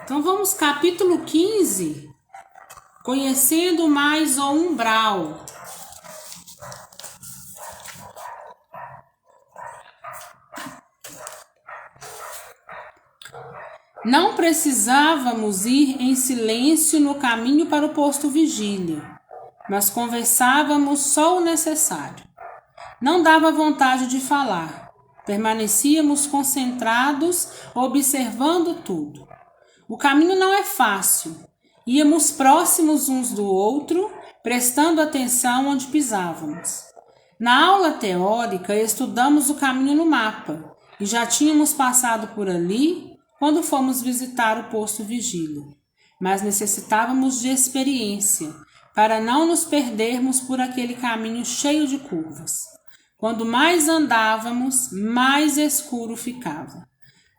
Então vamos capítulo 15, conhecendo mais o umbral. Não precisávamos ir em silêncio no caminho para o posto vigília, mas conversávamos só o necessário. Não dava vontade de falar. Permanecíamos concentrados, observando tudo. O caminho não é fácil. Íamos próximos uns do outro, prestando atenção onde pisávamos. Na aula teórica, estudamos o caminho no mapa e já tínhamos passado por ali quando fomos visitar o posto vigília. Mas necessitávamos de experiência para não nos perdermos por aquele caminho cheio de curvas. Quando mais andávamos, mais escuro ficava.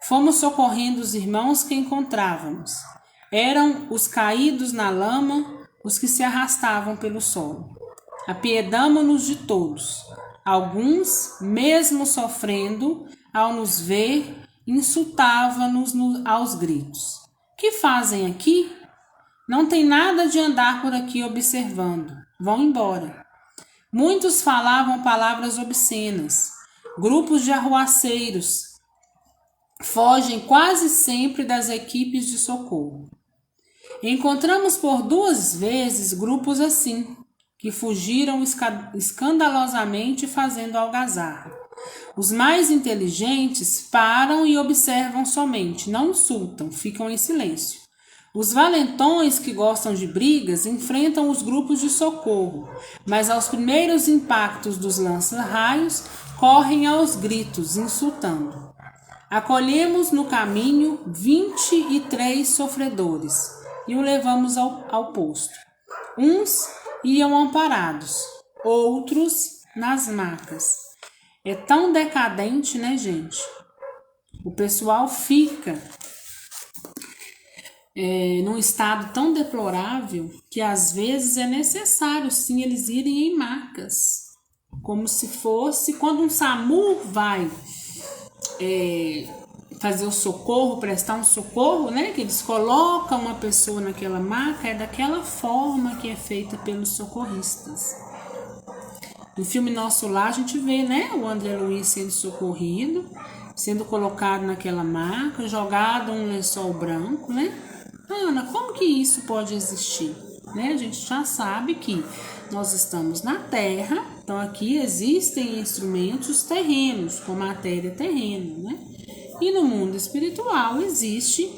Fomos socorrendo os irmãos que encontrávamos. Eram os caídos na lama, os que se arrastavam pelo solo. Apiedamo-nos de todos. Alguns, mesmo sofrendo, ao nos ver, insultavam-nos aos gritos. Que fazem aqui? Não tem nada de andar por aqui observando. Vão embora. Muitos falavam palavras obscenas. Grupos de arruaceiros fogem quase sempre das equipes de socorro. Encontramos por 2 vezes grupos assim, que fugiram escandalosamente fazendo algazarra. Os mais inteligentes param e observam somente, não insultam, ficam em silêncio. Os valentões que gostam de brigas enfrentam os grupos de socorro, mas aos primeiros impactos dos lança-raios correm aos gritos, insultando. Acolhemos no caminho 23 sofredores e o levamos ao posto. Uns iam amparados, outros nas macas. É tão decadente, né, gente? O pessoal fica num estado tão deplorável que às vezes é necessário sim eles irem em macas, como se fosse quando um SAMU vai fazer o socorro, prestar um socorro, né? Que eles colocam uma pessoa naquela maca, é daquela forma que é feita pelos socorristas. No filme Nosso Lar a gente vê, né? O André Luiz sendo socorrido, sendo colocado naquela maca, jogado um lençol branco, né? Ana, como que isso pode existir? Né? A gente já sabe que nós estamos na Terra, então aqui existem instrumentos terrenos, com matéria terrena, né? E no mundo espiritual existe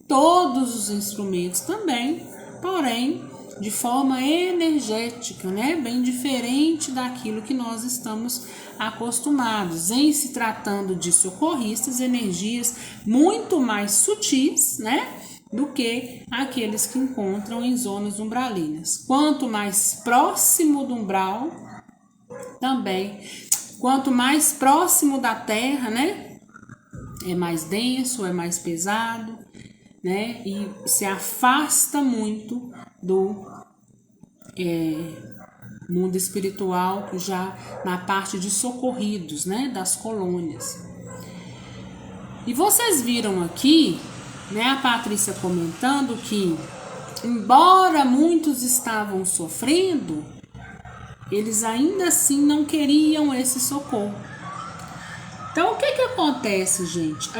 todos os instrumentos também, porém de forma energética, né? Bem diferente daquilo que nós estamos acostumados. Em se tratando de socorristas, energias muito mais sutis, né? Do que aqueles que encontram em zonas umbralinas. Quanto mais próximo do umbral, também, quanto mais próximo da terra, né? É mais denso, é mais pesado, né? E se afasta muito do mundo espiritual, já na parte de socorridos, né? Das colônias. E vocês viram aqui, né, a Patrícia comentando que, embora muitos estavam sofrendo, eles ainda assim não queriam esse socorro. Então, o que acontece, gente?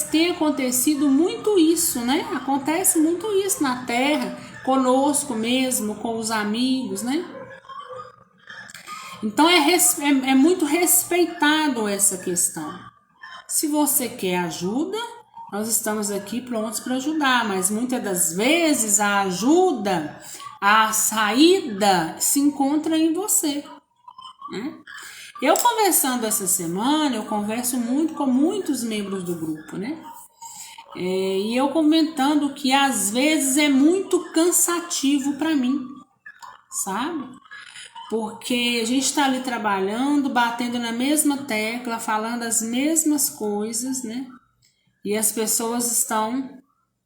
Tem acontecido muito isso, né? Acontece muito isso na Terra, conosco mesmo, com os amigos, né? Então, é muito respeitado essa questão. Se você quer ajuda, nós estamos aqui prontos para ajudar, mas muitas das vezes a ajuda, a saída se encontra em você, né? Eu conversando essa semana, eu converso muito com muitos membros do grupo, né? E eu comentando que às vezes é muito cansativo para mim, sabe? Porque a gente está ali trabalhando, batendo na mesma tecla, falando as mesmas coisas, né? E as pessoas estão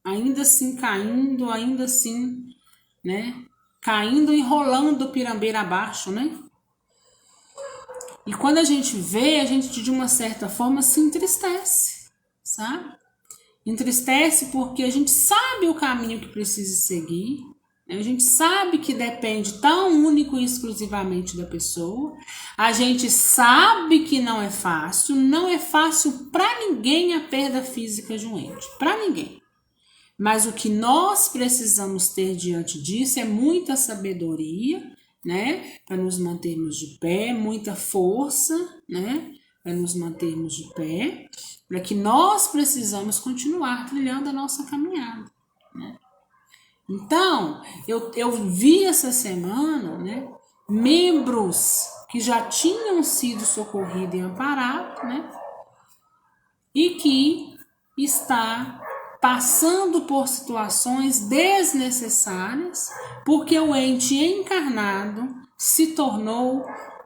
ainda assim caindo, ainda assim, né? Caindo e rolando o pirambeiro abaixo, né? E quando a gente vê, a gente de uma certa forma se entristece, sabe? Entristece porque a gente sabe o caminho que precisa seguir, né? A gente sabe que depende tão único e exclusivamente da pessoa. A gente sabe que não é fácil para ninguém a perda física de um ente, para ninguém. Mas o que nós precisamos ter diante disso é muita sabedoria, né, para nos mantermos de pé, muita força, né, para nos mantermos de pé, para que nós precisamos continuar trilhando a nossa caminhada, né? Então, eu vi essa semana, né, membros que já tinham sido socorridos e amparados, né, e que está passando por situações desnecessárias porque o ente encarnado se tornou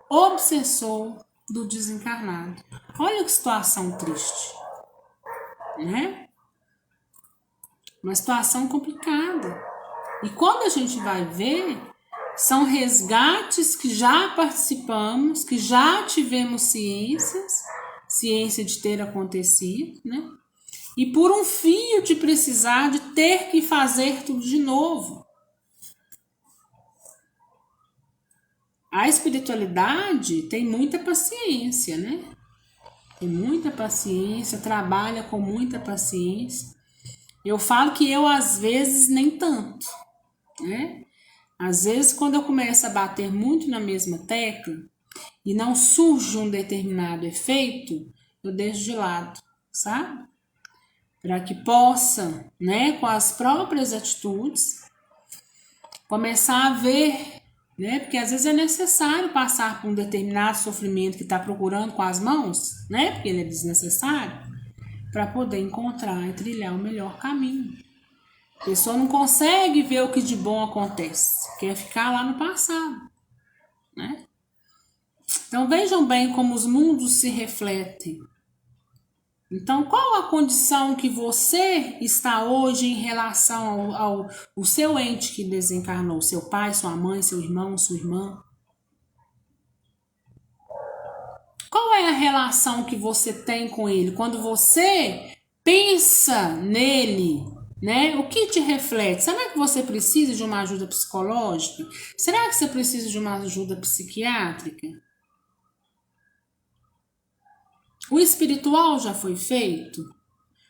obsessor do desencarnado. Olha que situação triste, né? Uma situação complicada. E quando a gente vai ver, são resgates que já participamos, que já tivemos ciência de ter acontecido, né? E por um fio de precisar de ter que fazer tudo de novo. A espiritualidade tem muita paciência, né? Tem muita paciência, trabalha com muita paciência. Eu falo que eu, às vezes, nem tanto, né? Às vezes, quando eu começo a bater muito na mesma tecla e não surge um determinado efeito, eu deixo de lado, sabe? Para que possa, né, com as próprias atitudes, começar a ver, né? Porque às vezes é necessário passar por um determinado sofrimento que está procurando com as mãos, né? Porque ele é desnecessário, para poder encontrar e trilhar o melhor caminho. A pessoa não consegue ver o que de bom acontece, quer ficar lá no passado, né? Então vejam bem como os mundos se refletem. Então, qual a condição que você está hoje em relação ao seu ente que desencarnou? Seu pai, sua mãe, seu irmão, sua irmã? Qual é a relação que você tem com ele? Quando você pensa nele, né? O que te reflete? Será que você precisa de uma ajuda psicológica? Será que você precisa de uma ajuda psiquiátrica? O espiritual já foi feito?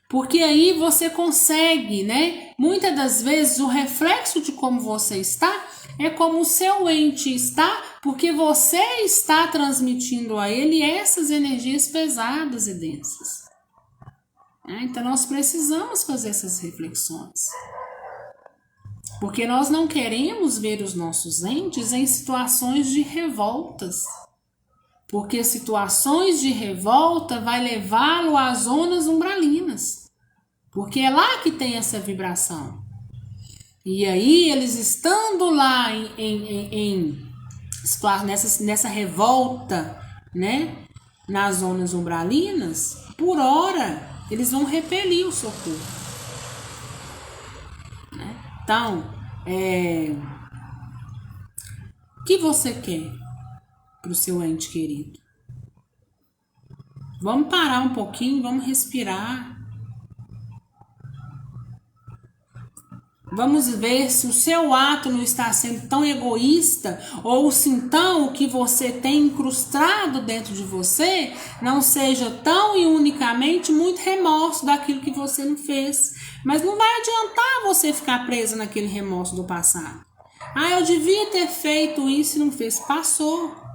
Porque aí você consegue, né? Muitas das vezes o reflexo de como você está é como o seu ente está, porque você está transmitindo a ele essas energias pesadas e densas. Então nós precisamos fazer essas reflexões. Porque nós não queremos ver os nossos entes em situações de revoltas. Porque situações de revolta vai levá-lo às zonas umbralinas. Porque é lá que tem essa vibração. E aí, eles estando lá nessa revolta, né, nas zonas umbralinas, por hora, eles vão repelir o socorro. Né? Então, o que você quer para o seu ente querido? Vamos parar um pouquinho, vamos respirar. Vamos ver se o seu ato não está sendo tão egoísta ou se então o que você tem incrustado dentro de você não seja tão e unicamente muito remorso daquilo que você não fez. Mas não vai adiantar você ficar presa naquele remorso do passado. Eu devia ter feito isso e não fez. Passou.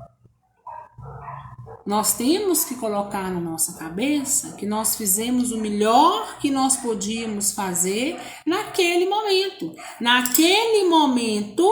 Nós temos que colocar na nossa cabeça que nós fizemos o melhor que nós podíamos fazer naquele momento. Naquele momento,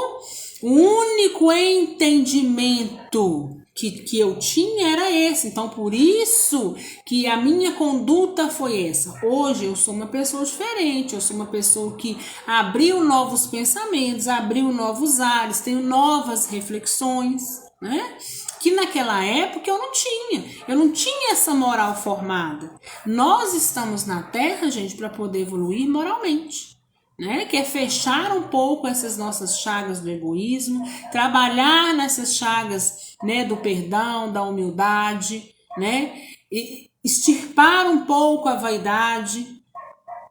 o único entendimento que eu tinha era esse. Então, por isso que a minha conduta foi essa. Hoje eu sou uma pessoa diferente, eu sou uma pessoa que abriu novos pensamentos, abriu novos ares, tenho novas reflexões, né? Que naquela época eu não tinha essa moral formada. Nós estamos na Terra, gente, para poder evoluir moralmente, né? Que é fechar um pouco essas nossas chagas do egoísmo, trabalhar nessas chagas, né, do perdão, da humildade, né? E extirpar um pouco a vaidade,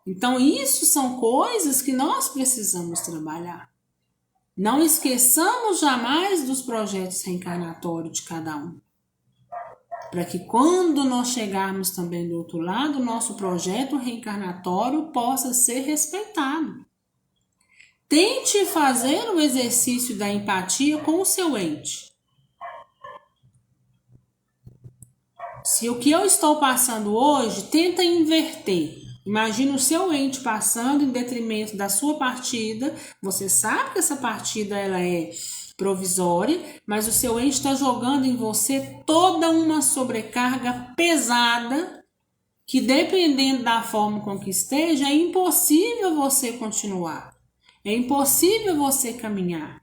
Então, isso são coisas que nós precisamos trabalhar. Não esqueçamos jamais dos projetos reencarnatórios de cada um. Para que quando nós chegarmos também do outro lado, nosso projeto reencarnatório possa ser respeitado. Tente fazer o exercício da empatia com o seu ente. Se o que eu estou passando hoje, tenta inverter. Imagina o seu ente passando em detrimento da sua partida. Você sabe que essa partida ela é provisória, mas o seu ente está jogando em você toda uma sobrecarga pesada que, dependendo da forma com que esteja, é impossível você continuar. É impossível você caminhar.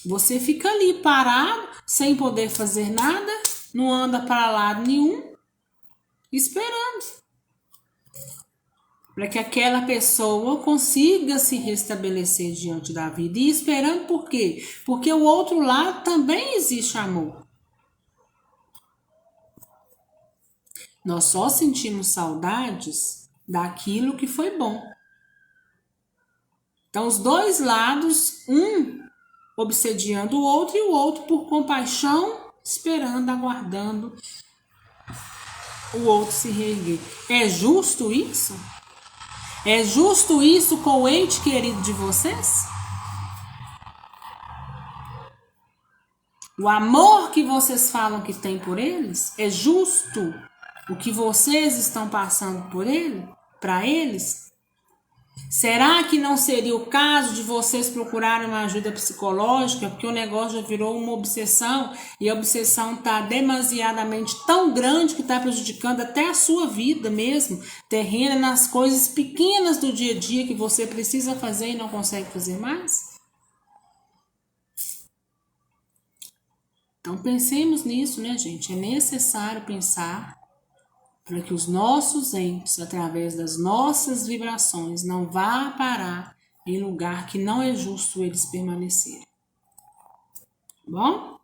Você fica ali parado, sem poder fazer nada, não anda para lado nenhum, esperando para que aquela pessoa consiga se restabelecer diante da vida. E esperando por quê? Porque o outro lado também existe amor. Nós só sentimos saudades daquilo que foi bom. Então, os dois lados, um obsediando o outro e o outro por compaixão, esperando, aguardando o outro se reerguer. É justo isso? É justo isso com o ente querido de vocês? O amor que vocês falam que tem por eles? É justo o que vocês estão passando por ele? Para eles? Será que não seria o caso de vocês procurarem uma ajuda psicológica, porque o negócio já virou uma obsessão e a obsessão está demasiadamente tão grande que está prejudicando até a sua vida mesmo, terrena, nas coisas pequenas do dia a dia que você precisa fazer e não consegue fazer mais? Então pensemos nisso, né, gente? É necessário pensar para que os nossos entes, através das nossas vibrações, não vá parar em lugar que não é justo eles permanecerem. Bom?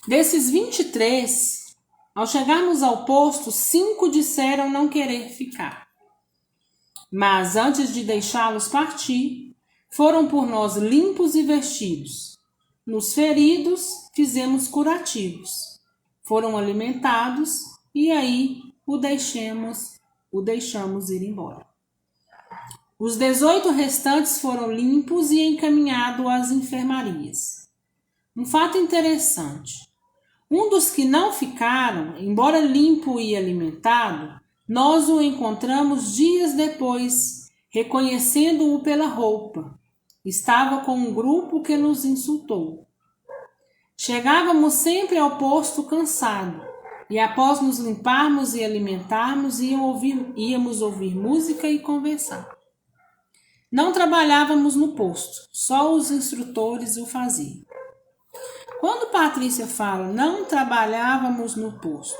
Desses 23, ao chegarmos ao posto, 5 disseram não querer ficar. Mas antes de deixá-los partir, foram por nós limpos e vestidos. Nos feridos, fizemos curativos. Foram alimentados e aí o deixamos ir embora. Os 18 restantes foram limpos e encaminhados às enfermarias. Um fato interessante. Um dos que não ficaram, embora limpo e alimentado, nós o encontramos dias depois, reconhecendo-o pela roupa. Estava com um grupo que nos insultou. Chegávamos sempre ao posto cansado, e após nos limparmos e alimentarmos, íamos ouvir música e conversar. Não trabalhávamos no posto, só os instrutores o faziam. Quando Patrícia fala não trabalhávamos no posto,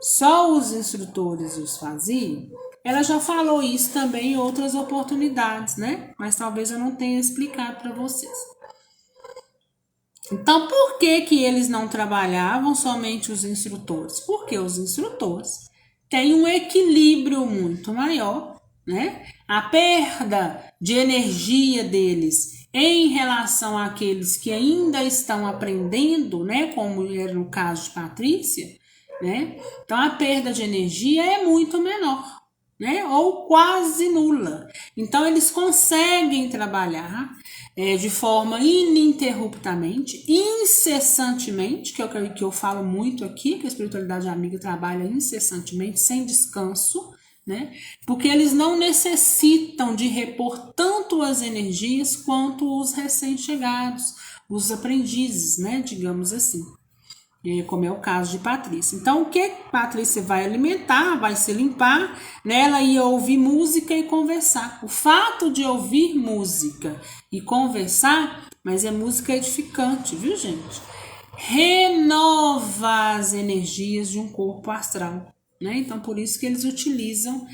só os instrutores os faziam, ela já falou isso também em outras oportunidades, né? Mas talvez eu não tenha explicado para vocês. Então, por que eles não trabalhavam somente os instrutores? Porque os instrutores têm um equilíbrio muito maior, né? A perda de energia deles em relação àqueles que ainda estão aprendendo, né? Como era no caso de Patrícia, né? Então, a perda de energia é muito menor, né? Ou quase nula. Então, eles conseguem trabalhar de forma ininterruptamente, incessantemente, que é o que eu falo muito aqui, que a espiritualidade amiga trabalha incessantemente, sem descanso, né? Porque eles não necessitam de repor tanto as energias quanto os recém-chegados, os aprendizes, né? Digamos assim. Como é o caso de Patrícia. Então, o que Patrícia vai alimentar, vai se limpar, né? Ela ia ouvir música e conversar. O fato de ouvir música e conversar, mas é música edificante, viu, gente? Renova as energias de um corpo astral, né? Então, por isso que eles utilizam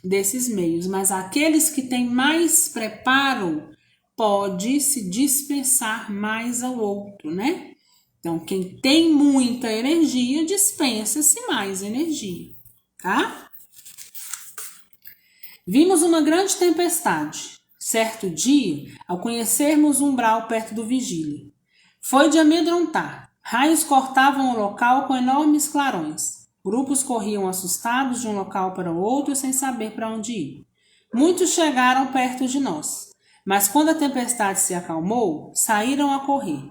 desses meios. Mas aqueles que têm mais preparo, pode se dispensar mais ao outro, né? Então, quem tem muita energia, dispensa-se mais energia, tá? Vimos uma grande tempestade, certo dia, ao conhecermos um umbral perto do vigília. Foi de amedrontar. Raios cortavam o local com enormes clarões. Grupos corriam assustados de um local para o outro sem saber para onde ir. Muitos chegaram perto de nós, mas quando a tempestade se acalmou, saíram a correr.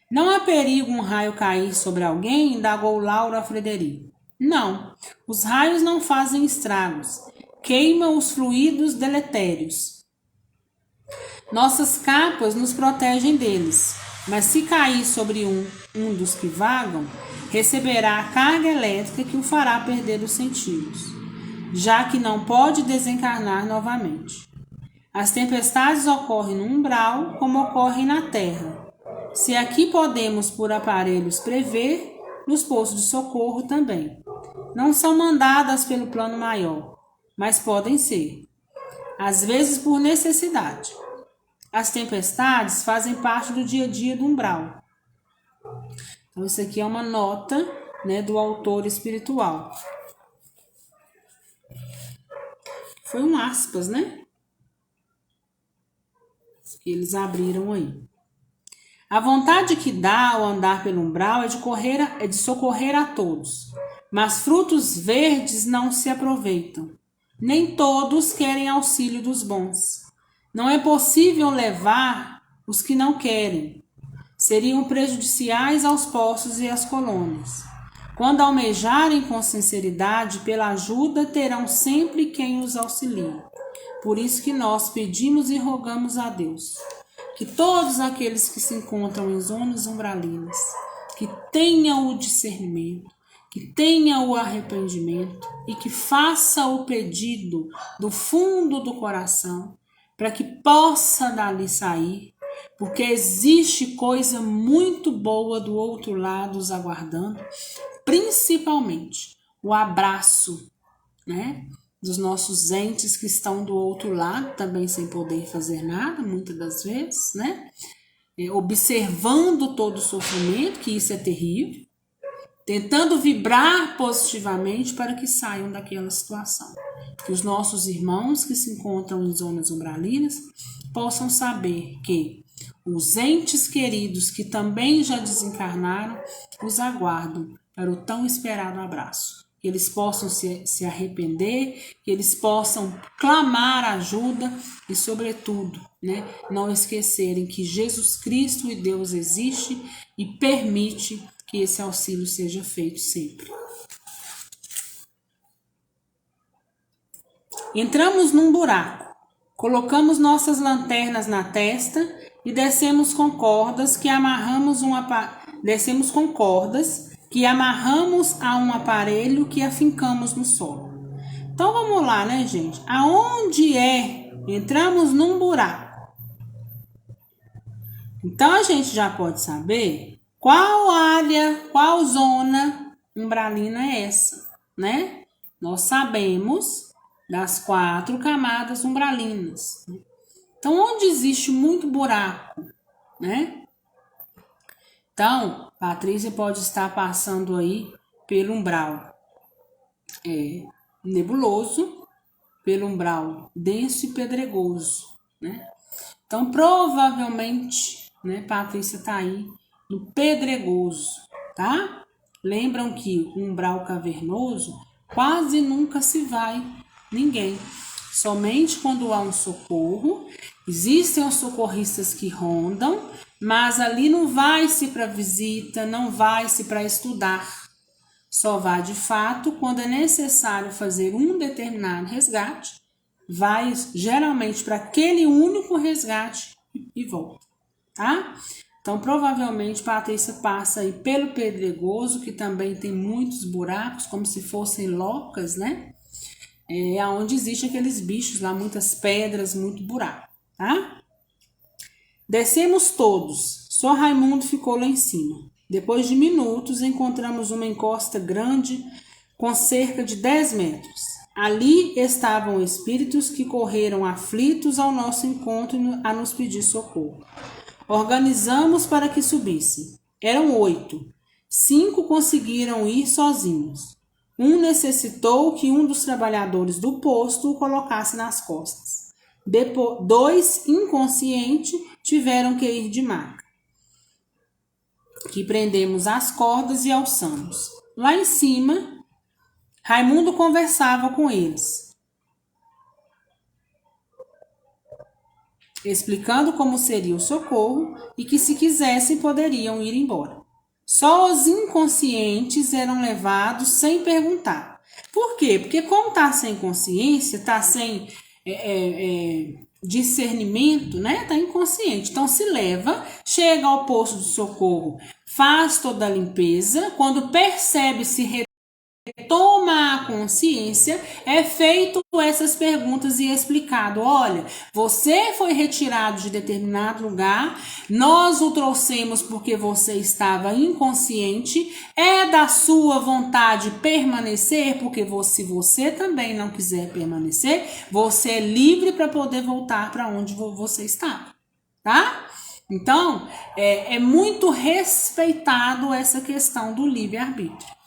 Não há perigo um raio cair sobre alguém, indagou Laura a Frederico. Não, os raios não fazem estragos, queimam os fluidos deletérios. Nossas capas nos protegem deles, mas se cair sobre um dos que vagam, receberá a carga elétrica que o fará perder os sentidos, já que não pode desencarnar novamente. As tempestades ocorrem no umbral como ocorrem na Terra. Se aqui podemos, por aparelhos, prever, nos postos de socorro também. Não são mandadas pelo plano maior, mas podem ser, às vezes por necessidade. As tempestades fazem parte do dia a dia do umbral. Então, isso aqui é uma nota, né, do autor espiritual. Foi um aspas, né? Eles abriram aí. A vontade que dá ao andar pelo umbral é de socorrer a todos, mas frutos verdes não se aproveitam. Nem todos querem auxílio dos bons. Não é possível levar os que não querem. Seriam prejudiciais aos poços e às colônias. Quando almejarem com sinceridade pela ajuda, terão sempre quem os auxilie. Por isso que nós pedimos e rogamos a Deus que todos aqueles que se encontram em zonas umbralinas, que tenham o discernimento, que tenham o arrependimento e que façam o pedido do fundo do coração para que possa dali sair, porque existe coisa muito boa do outro lado os aguardando, principalmente o abraço, né, dos nossos entes que estão do outro lado, também sem poder fazer nada, muitas das vezes, né? Observando todo o sofrimento, que isso é terrível, tentando vibrar positivamente para que saiam daquela situação. Que os nossos irmãos que se encontram em zonas umbralinas possam saber que os entes queridos que também já desencarnaram os aguardam para o tão esperado abraço. Que eles possam se arrepender, que eles possam clamar ajuda e, sobretudo, né, não esquecerem que Jesus Cristo e Deus existe e permite que esse auxílio seja feito sempre. Entramos num buraco, colocamos nossas lanternas na testa e descemos com cordas que amarramos a um aparelho que afincamos no solo. Então vamos lá, né, gente? Aonde é? Entramos num buraco. Então a gente já pode saber qual área, qual zona umbralina é essa, né? Nós sabemos das 4 camadas umbralinas. Então onde existe muito buraco, né? Então, Patrícia pode estar passando aí pelo umbral nebuloso, pelo umbral denso e pedregoso, né? Então, provavelmente, né, Patrícia está aí no pedregoso, tá? Lembram que o umbral cavernoso quase nunca se vai ninguém. Somente quando há um socorro, existem os socorristas que rondam, mas ali não vai-se para visita, não vai-se para estudar. Só vai de fato quando é necessário fazer um determinado resgate, vai geralmente para aquele único resgate e volta, tá? Então, provavelmente, Patrícia passa aí pelo pedregoso, que também tem muitos buracos, como se fossem locas, né? É onde existem aqueles bichos lá, muitas pedras, muito buraco, tá? Descemos todos, só Raimundo ficou lá em cima. Depois de minutos, encontramos uma encosta grande com cerca de 10 metros. Ali estavam espíritos que correram aflitos ao nosso encontro a nos pedir socorro. Organizamos para que subissem. Eram 8. 5 conseguiram ir sozinhos. Um necessitou que um dos trabalhadores do posto o colocasse nas costas. Depois, 2, inconscientes, tiveram que ir de maca, que prendemos as cordas e alçamos. Lá em cima, Raimundo conversava com eles, explicando como seria o socorro e que, se quisessem, poderiam ir embora. Só os inconscientes eram levados sem perguntar. Por quê? Porque como está sem consciência, está sem discernimento, né? Está inconsciente. Então se leva, chega ao posto de socorro, faz toda a limpeza, quando percebe, se toma a consciência, é feito essas perguntas e é explicado: olha, você foi retirado de determinado lugar, nós o trouxemos porque você estava inconsciente, é da sua vontade permanecer, porque se você também não quiser permanecer, você é livre para poder voltar para onde você estava, tá? Então, é muito respeitado essa questão do livre-arbítrio.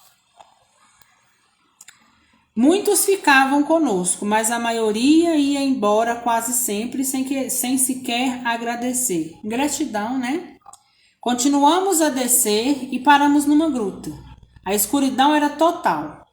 Muitos ficavam conosco, mas a maioria ia embora quase sempre sem sequer agradecer. Gratidão, né? Continuamos a descer e paramos numa gruta. A escuridão era total.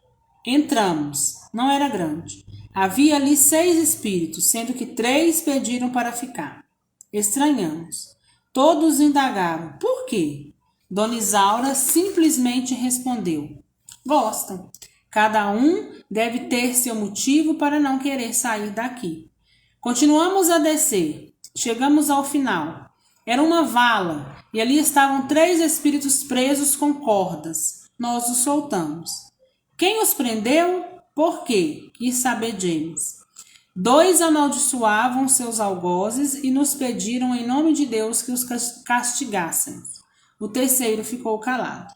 Entramos. Não era grande. Havia ali 6 espíritos, sendo que 3 pediram para ficar. Estranhamos. Todos indagaram. Por quê? Dona Isaura simplesmente respondeu: gostam. Cada um deve ter seu motivo para não querer sair daqui. Continuamos a descer. Chegamos ao final. Era uma vala e ali estavam 3 espíritos presos com cordas. Nós os soltamos. Quem os prendeu? Por quê? Quis saber James. 2 amaldiçoavam seus algozes e nos pediram em nome de Deus que os castigássemos. O terceiro ficou calado.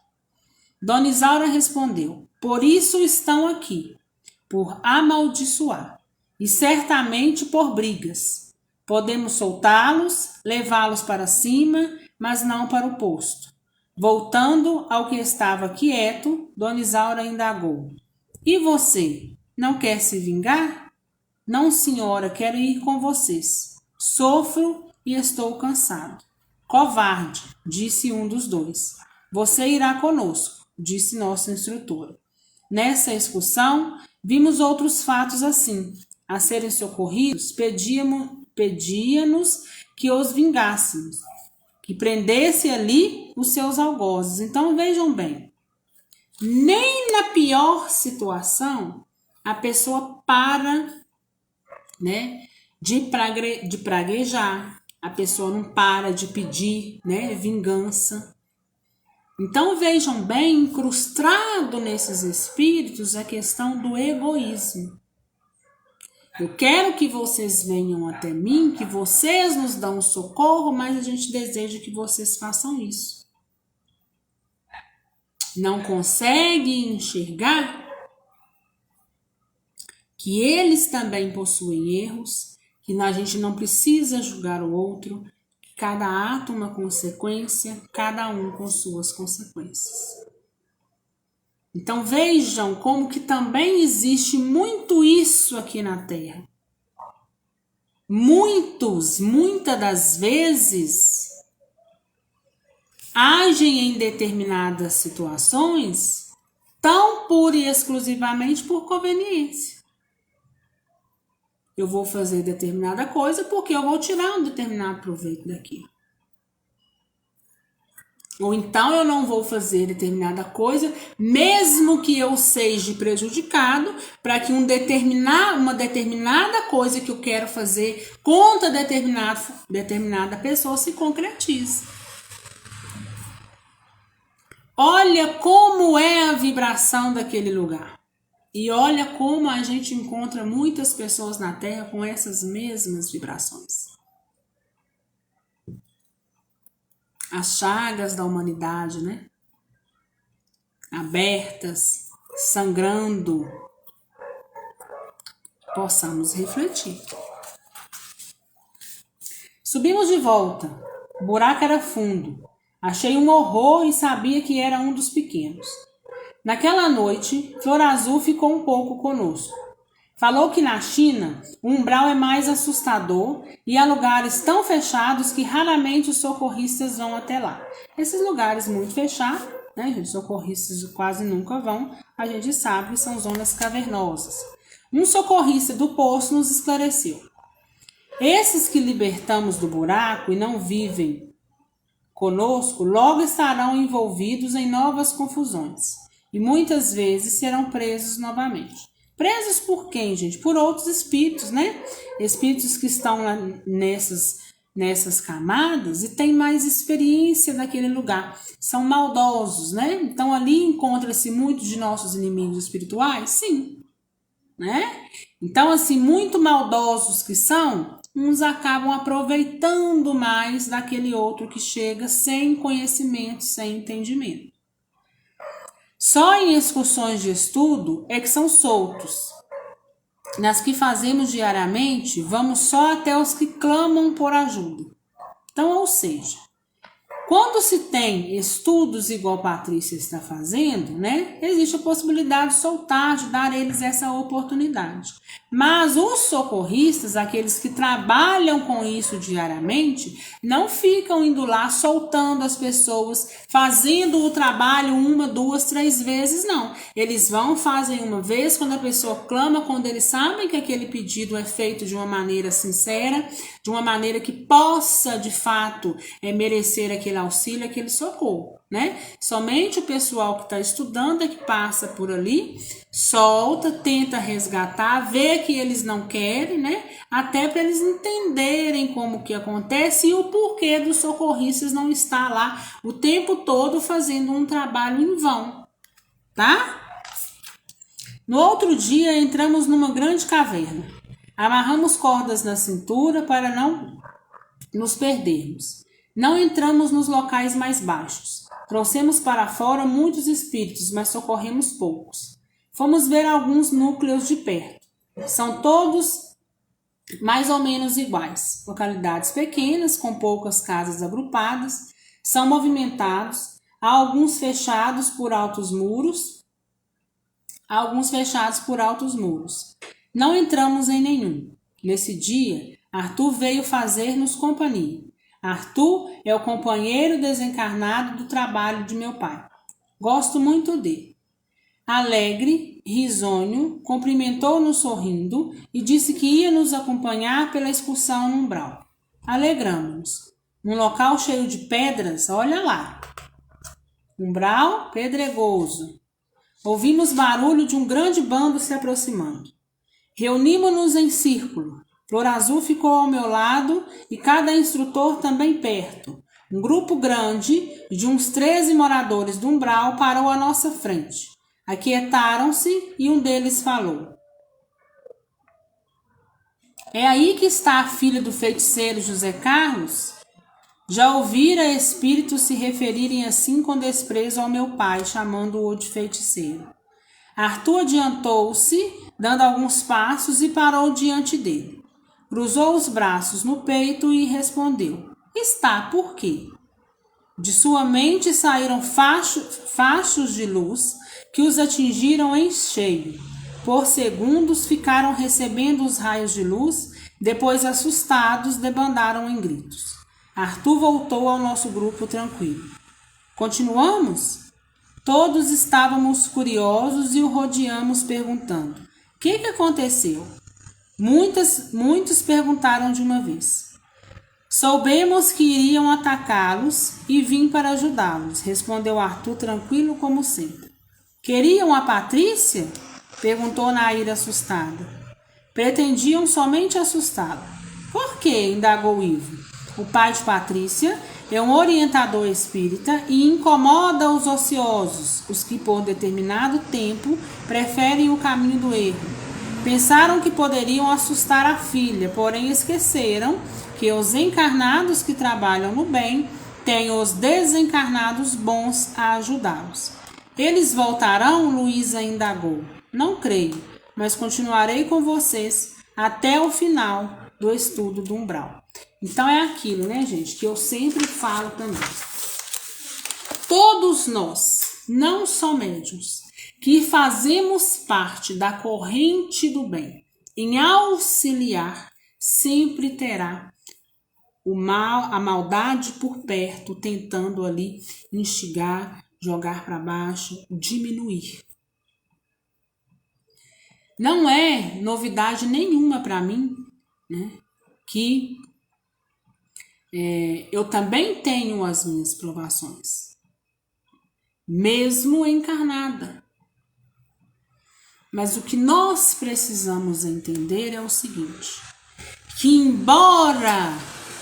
Dona Isaura respondeu: por isso estão aqui, por amaldiçoar, e certamente por brigas. Podemos soltá-los, levá-los para cima, mas não para o posto. Voltando ao que estava quieto, Dona Isaura indagou: e você, não quer se vingar? Não, senhora, quero ir com vocês. Sofro e estou cansado. Covarde, disse um dos 2. Você irá conosco, disse nossa instrutora. Nessa excursão, vimos outros fatos assim. A serem socorridos, pedia-nos que os vingássemos, que prendesse ali os seus algozes. Então vejam bem, nem na pior situação a pessoa para, né, de praguejar, a pessoa não para de pedir, né, vingança. Então vejam bem, incrustado nesses espíritos a questão do egoísmo. Eu quero que vocês venham até mim, que vocês nos dão socorro, mas a gente deseja que vocês façam isso. Não consegue enxergar que eles também possuem erros, que a gente não precisa julgar o outro, que cada ato uma consequência, cada um com suas consequências. Então vejam como que também existe muito isso aqui na Terra. Muitas das vezes, agem em determinadas situações tão pura e exclusivamente por conveniência. Eu vou fazer determinada coisa porque eu vou tirar um determinado proveito daqui. Ou então eu não vou fazer determinada coisa, mesmo que eu seja prejudicado, para que uma determinada coisa que eu quero fazer contra determinada pessoa se concretize. Olha como é a vibração daquele lugar. E olha como a gente encontra muitas pessoas na Terra com essas mesmas vibrações. As chagas da humanidade, né? Abertas, sangrando. Possamos refletir. Subimos de volta. O buraco era fundo. Achei um horror e sabia que era um dos pequenos. Naquela noite, Flor Azul ficou um pouco conosco. Falou que na China o umbral é mais assustador e há lugares tão fechados que raramente os socorristas vão até lá. Esses lugares muito fechados, né, gente, socorristas quase nunca vão, a gente sabe que são zonas cavernosas. Um socorrista do poço nos esclareceu. Esses que libertamos do buraco e não vivem conosco, logo estarão envolvidos em novas confusões e muitas vezes serão presos novamente. Presos por quem, gente? Por outros espíritos, né? Espíritos que estão lá nessas camadas e têm mais experiência daquele lugar. São maldosos, né? Então ali encontra-se muitos de nossos inimigos espirituais? Sim, né? Então, assim, muito maldosos que são, uns acabam aproveitando mais daquele outro que chega sem conhecimento, sem entendimento. Só em excursões de estudo é que são soltos. Nas que fazemos diariamente, vamos só até os que clamam por ajuda. Então, ou seja, quando se tem estudos igual a Patrícia está fazendo, né, existe a possibilidade de soltar, de dar a eles essa oportunidade. Mas os socorristas, aqueles que trabalham com isso diariamente, não ficam indo lá soltando as pessoas, fazendo o trabalho 1, 2, 3 vezes, não. Eles vão, fazem uma vez, quando a pessoa clama, quando eles sabem que aquele pedido é feito de uma maneira sincera, de uma maneira que possa, de fato, merecer aquele auxílio, aquele socorro, né? Somente o pessoal que está estudando é que passa por ali, solta, tenta resgatar, vê que eles não querem, né? Até para eles entenderem como que acontece e o porquê dos socorristas não estar lá o tempo todo fazendo um trabalho em vão, tá? No outro dia entramos numa grande caverna. Amarramos cordas na cintura para não nos perdermos. Não entramos nos locais mais baixos. Trouxemos para fora muitos espíritos, mas socorremos poucos. Fomos ver alguns núcleos de perto. São todos mais ou menos iguais. Localidades pequenas, com poucas casas agrupadas. São movimentados. Há alguns fechados por altos muros. Não entramos em nenhum. Nesse dia, Arthur veio fazer-nos companhia. Arthur é o companheiro desencarnado do trabalho de meu pai. Gosto muito dele. Alegre, risonho, cumprimentou-nos sorrindo e disse que ia nos acompanhar pela excursão no umbral. Alegramos-nos. Num local cheio de pedras, olha lá. Umbral pedregoso. Ouvimos barulho de um grande bando se aproximando. Reunimos-nos em círculo. Flor Azul ficou ao meu lado e cada instrutor também perto. Um grupo grande, de uns 13 moradores do umbral, parou à nossa frente. Aquietaram-se e um deles falou. É aí que está a filha do feiticeiro José Carlos? Já ouvira espíritos se referirem assim com desprezo ao meu pai, chamando-o de feiticeiro. Arthur adiantou-se, dando alguns passos e parou diante dele. Cruzou os braços no peito e respondeu. Está, por quê? De sua mente saíram fachos de luz que os atingiram em cheio. Por segundos ficaram recebendo os raios de luz, depois assustados debandaram em gritos. Arthur voltou ao nosso grupo tranquilo. Continuamos? Todos estávamos curiosos e o rodeamos perguntando. O que aconteceu? Muitos perguntaram de uma vez. Soubemos que iriam atacá-los e vim para ajudá-los, respondeu Arthur tranquilo como sempre. Queriam a Patrícia? Perguntou Naira assustada. Pretendiam somente assustá-la. Por quê? Indagou Ivo. O pai de Patrícia é um orientador espírita e incomoda os ociosos, os que por determinado tempo preferem o caminho do erro. Pensaram que poderiam assustar a filha, porém esqueceram que os encarnados que trabalham no bem têm os desencarnados bons a ajudá-los. Eles voltarão? Luísa indagou. Não creio, mas continuarei com vocês até o final do estudo do umbral. Então é aquilo, né, gente, que eu sempre falo também. todos nós, não só médiuns, que fazemos parte da corrente do bem, em auxiliar, sempre terá o mal, a maldade por perto, tentando ali instigar, jogar para baixo, diminuir. Não é novidade nenhuma para mim, né, que eu também tenho as minhas provações, mesmo encarnada. Mas o que nós precisamos entender é o seguinte, que embora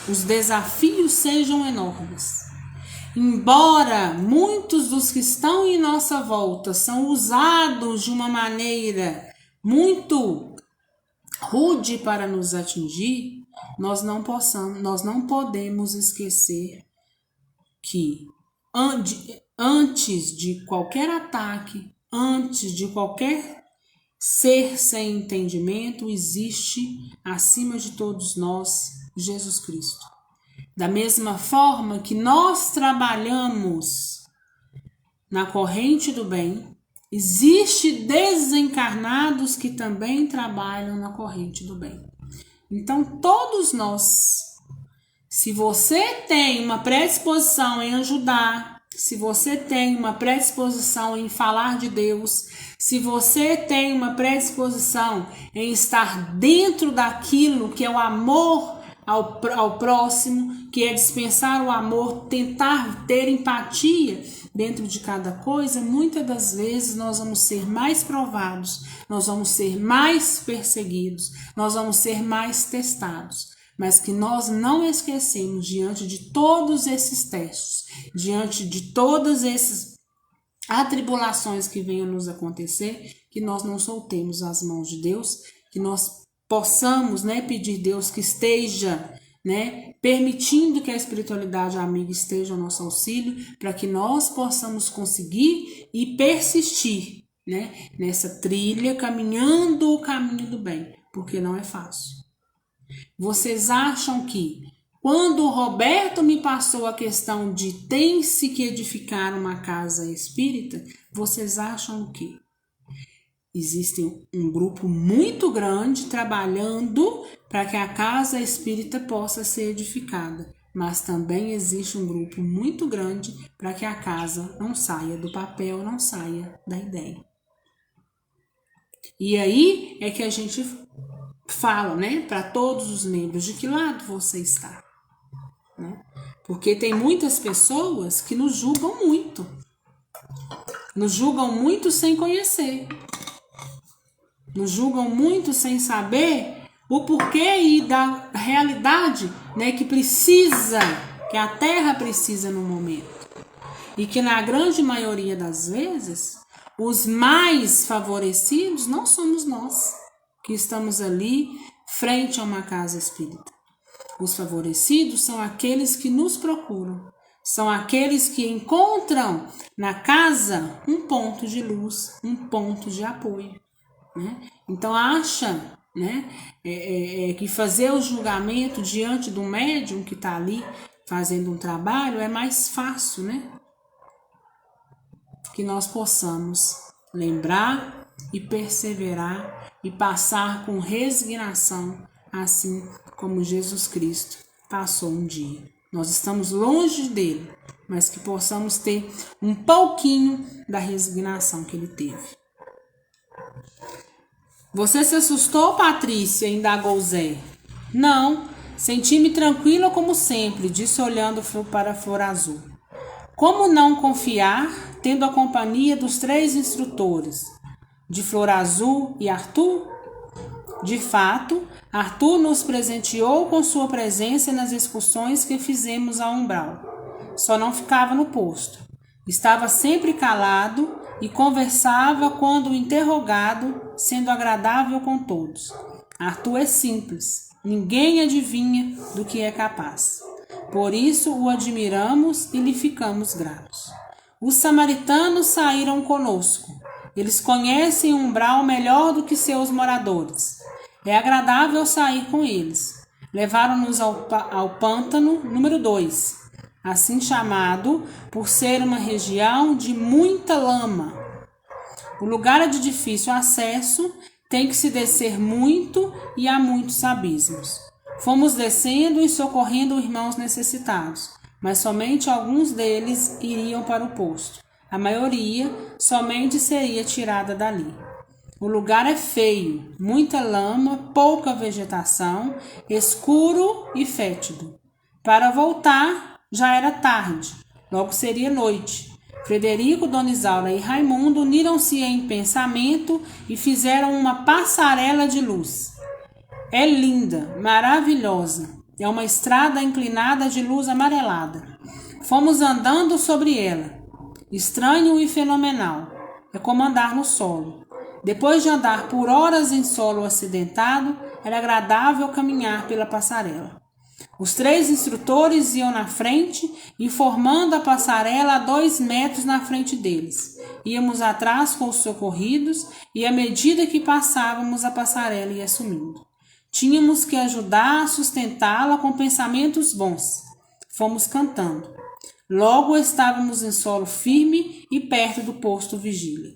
os desafios sejam enormes, embora muitos dos que estão em nossa volta são usados de uma maneira muito rude para nos atingir, nós não podemos esquecer que antes de qualquer ataque, antes de qualquer ser sem entendimento, existe acima de todos nós Jesus Cristo. Da mesma forma que nós trabalhamos na corrente do bem, existe desencarnados que também trabalham na corrente do bem. Então, todos nós, se você tem uma predisposição em ajudar, se você tem uma predisposição em falar de Deus, se você tem uma predisposição em estar dentro daquilo que é o amor ao próximo, que é dispensar o amor, tentar ter empatia dentro de cada coisa, muitas das vezes nós vamos ser mais provados, nós vamos ser mais perseguidos, nós vamos ser mais testados. Mas que nós não esquecemos, diante de todos esses testes, diante de todas essas atribulações que venham nos acontecer, que nós não soltemos as mãos de Deus, que nós possamos, né, pedir a Deus que esteja, né, permitindo que a espiritualidade amiga esteja ao nosso auxílio, para que nós possamos conseguir e persistir, né, nessa trilha, caminhando o caminho do bem, porque não é fácil. Vocês acham que quando o Roberto me passou a questão de tem-se que edificar uma casa espírita, vocês acham que existe um grupo muito grande trabalhando para que a casa espírita possa ser edificada, mas também existe um grupo muito grande para que a casa não saia do papel, não saia da ideia. E aí é que a gente fala, né, para todos os membros, de que lado você está, né? Porque tem muitas pessoas que nos julgam muito sem conhecer, nos julgam muito sem saber o porquê e da realidade, né, que a Terra precisa no momento, e que na grande maioria das vezes os mais favorecidos não somos nós que estamos ali frente a uma casa espírita. Os favorecidos são aqueles que nos procuram, são aqueles que encontram na casa um ponto de luz, um ponto de apoio, né? Então acha, né, que fazer o julgamento diante do médium que está ali fazendo um trabalho é mais fácil, né? Que nós possamos lembrar e perseverar e passar com resignação, assim como Jesus Cristo passou um dia. Nós estamos longe dele, mas que possamos ter um pouquinho da resignação que ele teve. Você se assustou, Patrícia? Indagou Zé. Não, senti-me tranquila como sempre, disse olhando para a Flor Azul. Como não confiar, tendo a companhia dos 3 instrutores, de Flor Azul e Arthur? De fato, Arthur nos presenteou com sua presença nas excursões que fizemos ao umbral. Só não ficava no posto. Estava sempre calado e conversava quando interrogado, sendo agradável com todos. Arthur é simples, ninguém adivinha do que é capaz. Por isso o admiramos e lhe ficamos gratos. Os samaritanos saíram conosco. Eles conhecem o umbral melhor do que seus moradores. É agradável sair com eles. Levaram-nos ao pântano número 2. assim chamado por ser uma região de muita lama. O lugar é de difícil acesso, tem que se descer muito e há muitos abismos. Fomos descendo e socorrendo irmãos necessitados, mas somente alguns deles iriam para o posto. A maioria somente seria tirada dali. O lugar é feio, muita lama, pouca vegetação, escuro e fétido. Para voltar, já era tarde, logo seria noite. Frederico, Dona Isaura e Raimundo uniram-se em pensamento e fizeram uma passarela de luz. É linda, maravilhosa. É uma estrada inclinada de luz amarelada. Fomos andando sobre ela. Estranho e fenomenal. É como andar no solo. Depois de andar por horas em solo acidentado, era agradável caminhar pela passarela. Os 3 instrutores iam na frente, informando a passarela a 2 metros na frente deles. Íamos atrás com os socorridos e, à medida que passávamos, a passarela ia sumindo. Tínhamos que ajudar a sustentá-la com pensamentos bons. Fomos cantando. Logo estávamos em solo firme e perto do posto vigília.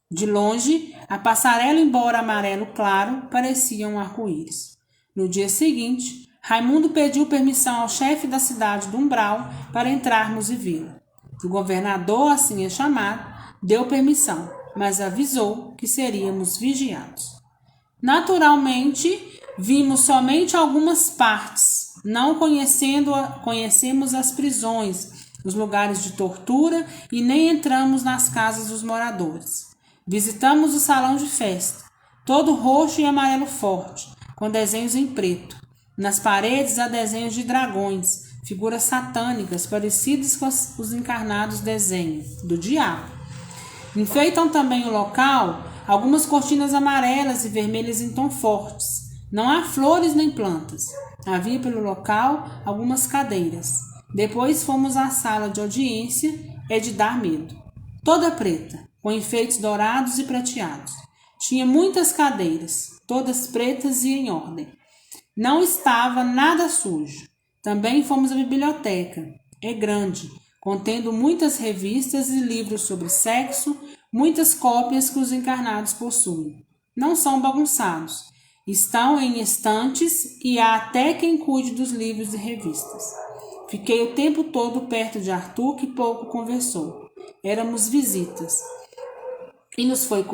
De longe, a passarela, embora amarelo claro, parecia um arco-íris. No dia seguinte, Raimundo pediu permissão ao chefe da cidade do Umbral para entrarmos e vê-la. O governador, assim é chamado, deu permissão, mas avisou que seríamos vigiados. Naturalmente, vimos somente algumas partes, não conhecemos as prisões, os lugares de tortura e nem entramos nas casas dos moradores. Visitamos o salão de festa, todo roxo e amarelo forte, com desenhos em preto. Nas paredes há desenhos de dragões, figuras satânicas parecidas com os encarnados desenhos do diabo. Enfeitam também o local algumas cortinas amarelas e vermelhas em tom fortes. Não há flores nem plantas. Havia pelo local algumas cadeiras. Depois fomos à sala de audiência, é de dar medo. Toda preta, com enfeites dourados e prateados. Tinha muitas cadeiras, todas pretas e em ordem. Não estava nada sujo. Também fomos à biblioteca. É grande, contendo muitas revistas e livros sobre sexo, muitas cópias que os encarnados possuem. Não são bagunçados. Estão em estantes e há até quem cuide dos livros e revistas. Fiquei o tempo todo perto de Arthur, que pouco conversou. Éramos visitas. E nos foi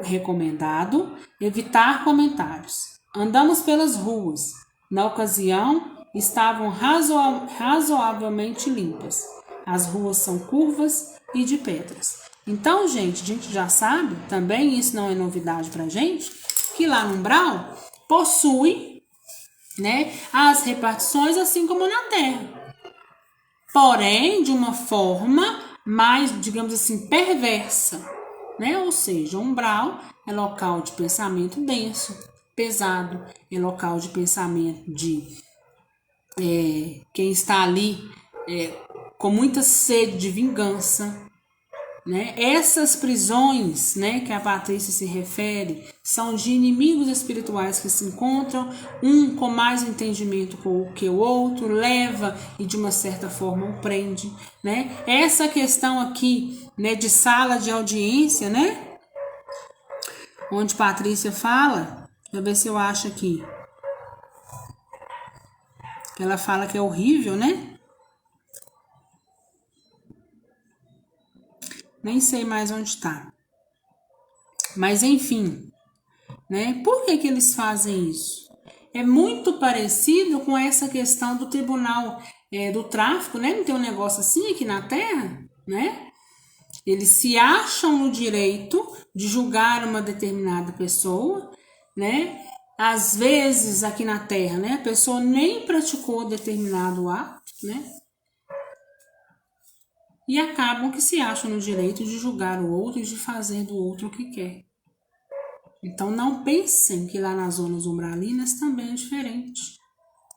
recomendado evitar comentários. Andamos pelas ruas. Na ocasião, estavam razoavelmente limpas. As ruas são curvas e de pedras. Então, gente, a gente já sabe, também isso não é novidade pra gente, que lá no Umbral possui, né, as repartições assim como na Terra. Porém, de uma forma mais, digamos assim, perversa, né? Ou seja, o Umbral é local de pensamento denso, pesado, é local de pensamento de quem está ali com muita sede de vingança, né? Essas prisões, né, que a Patrícia se refere são de inimigos espirituais que se encontram, um com mais entendimento que o outro, leva e de uma certa forma o prende, né? Essa questão aqui, né, de sala de audiência, né, onde Patrícia fala, deixa eu ver se eu acho aqui, ela fala que é horrível, né? Nem sei mais onde está. Mas enfim, né? Por que eles fazem isso? É muito parecido com essa questão do tribunal do tráfico, né? Não tem um negócio assim aqui na Terra, né? Eles se acham no direito de julgar uma determinada pessoa, né? Às vezes aqui na Terra, né? A pessoa nem praticou determinado ato, né? E acabam que se acham no direito de julgar o outro e de fazer do outro o que quer. Então não pensem que lá nas zonas umbralinas também é diferente,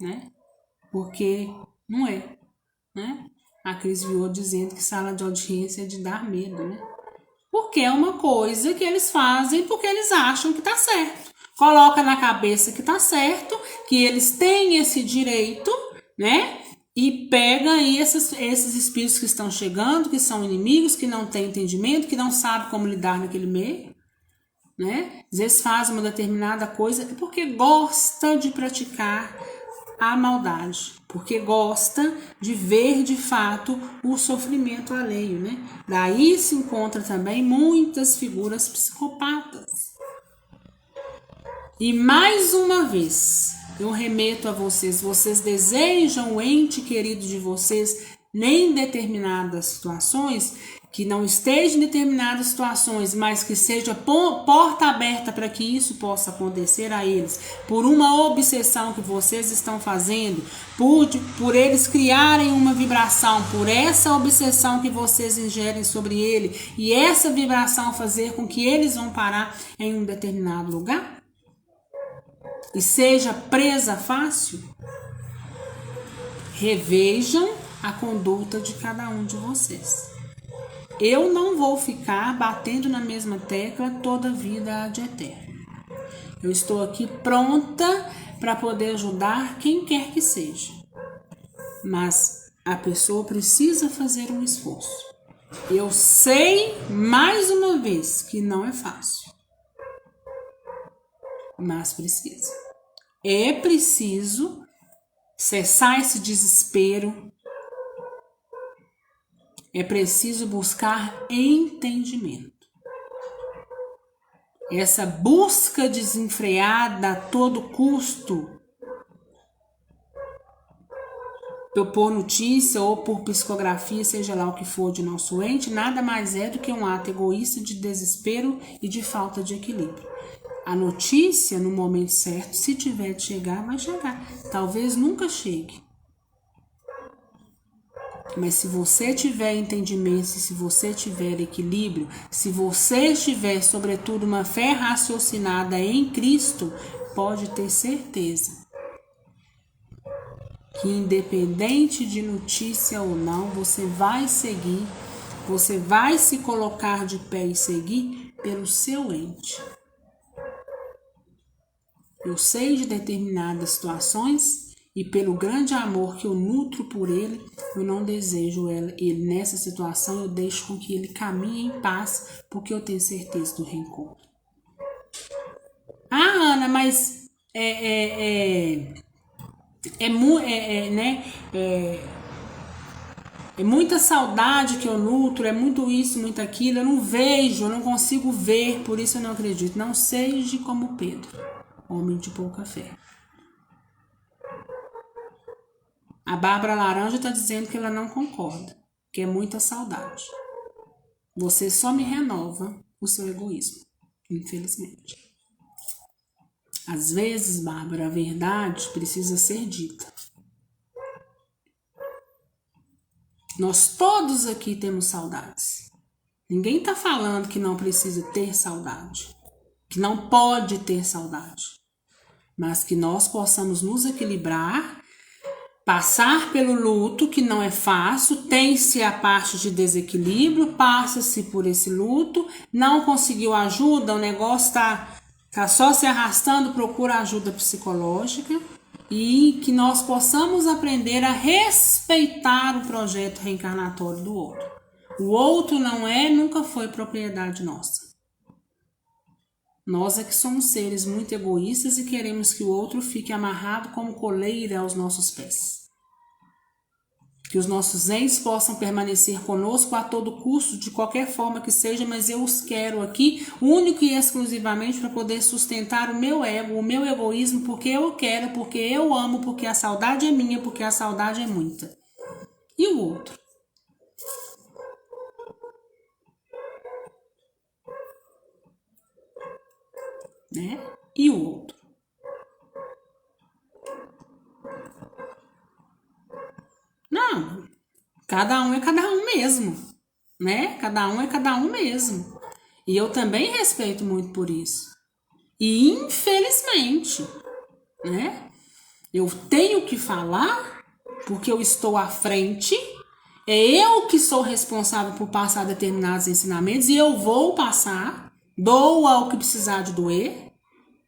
né? Porque não é, né? A Cris viu dizendo que sala de audiência é de dar medo, né? Porque é uma coisa que eles fazem porque eles acham que tá certo. Coloca na cabeça que tá certo, que eles têm esse direito, né? e pega aí esses espíritos que estão chegando, que são inimigos, que não têm entendimento, que não sabem como lidar naquele meio, né? Às vezes faz uma determinada coisa porque gosta de praticar a maldade, porque gosta de ver de fato o sofrimento alheio, né? Daí se encontra também muitas figuras psicopatas. E mais uma vez, eu remeto a vocês, vocês desejam o ente querido de vocês em determinadas situações, que não esteja em determinadas situações, mas que seja porta aberta para que isso possa acontecer a eles, por uma obsessão que vocês estão fazendo, por eles criarem uma vibração, por essa obsessão que vocês ingerem sobre ele, e essa vibração fazer com que eles vão parar em um determinado lugar? E seja presa fácil? Revejam a conduta de cada um de vocês. Eu não vou ficar batendo na mesma tecla toda a vida ad eterno. Eu estou aqui pronta para poder ajudar quem quer que seja. Mas a pessoa precisa fazer um esforço. Eu sei, mais uma vez, que não é fácil. Mas precisa. É preciso cessar esse desespero. É preciso buscar entendimento. Essa busca desenfreada a todo custo, por notícia ou por psicografia, seja lá o que for de nosso ente, nada mais é do que um ato egoísta de desespero e de falta de equilíbrio. A notícia, no momento certo, se tiver de chegar, vai chegar. Talvez nunca chegue. Mas se você tiver entendimento, se você tiver equilíbrio, se você tiver, sobretudo, uma fé raciocinada em Cristo, pode ter certeza que, independente de notícia ou não, você vai seguir, você vai se colocar de pé e seguir pelo seu ente. Eu sei de determinadas situações e pelo grande amor que eu nutro por ele, eu não desejo ele nessa situação, eu deixo com que ele caminhe em paz, porque eu tenho certeza do reencontro. Ah, Ana, mas é muita saudade que eu nutro, é muito isso, muito aquilo, eu não vejo, eu não consigo ver, por isso eu não acredito. Não seja como Pedro, homem de pouca fé. A Bárbara Laranja está dizendo que ela não concorda, que é muita saudade. Você só me renova o seu egoísmo, infelizmente. Às vezes, Bárbara, a verdade precisa ser dita. Nós todos aqui temos saudades. Ninguém está falando que não precisa ter saudade, que não pode ter saudade, mas que nós possamos nos equilibrar, passar pelo luto, que não é fácil, tem-se a parte de desequilíbrio, passa-se por esse luto, não conseguiu ajuda, o negócio tá só se arrastando, procura ajuda psicológica, e que nós possamos aprender a respeitar o projeto reencarnatório do outro. O outro nunca foi propriedade nossa. Nós é que somos seres muito egoístas e queremos que o outro fique amarrado como coleira aos nossos pés. Que os nossos entes possam permanecer conosco a todo custo, de qualquer forma que seja, mas eu os quero aqui, único e exclusivamente para poder sustentar o meu ego, o meu egoísmo, porque eu quero, porque eu amo, porque a saudade é minha, porque a saudade é muita. E o outro? Né? E o outro? Não, cada um é cada um mesmo, né? Cada um é cada um mesmo. E eu também respeito muito por isso. E infelizmente, né? Eu tenho que falar porque eu estou à frente, é eu que sou responsável por passar determinados ensinamentos e eu vou passar, doa o que precisar de doer,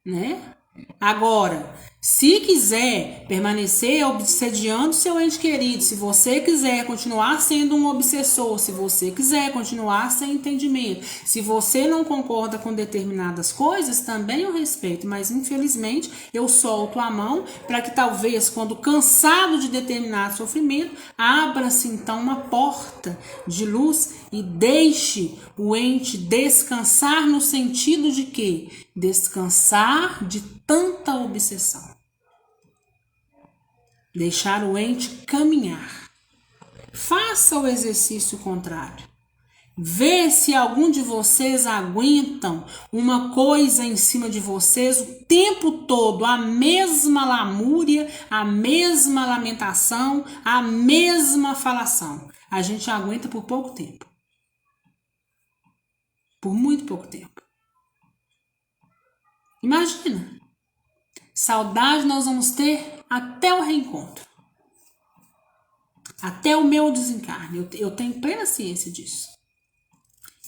né? Agora, Se quiser permanecer obsediando seu ente querido, se você quiser continuar sendo um obsessor, se você quiser continuar sem entendimento, se você não concorda com determinadas coisas, também eu respeito, mas infelizmente eu solto a mão para que talvez, quando cansado de determinado sofrimento, abra-se então uma porta de luz e deixe o ente descansar no sentido de quê? Descansar de tanta obsessão. Deixar o ente caminhar. Faça o exercício contrário. Vê se algum de vocês aguentam uma coisa em cima de vocês o tempo todo, a mesma lamúria, a mesma lamentação, a mesma falação. A gente aguenta por pouco tempo. Por muito pouco tempo. Imagina. Saudade nós vamos ter até o reencontro. Até o meu desencarne. Eu tenho plena ciência disso.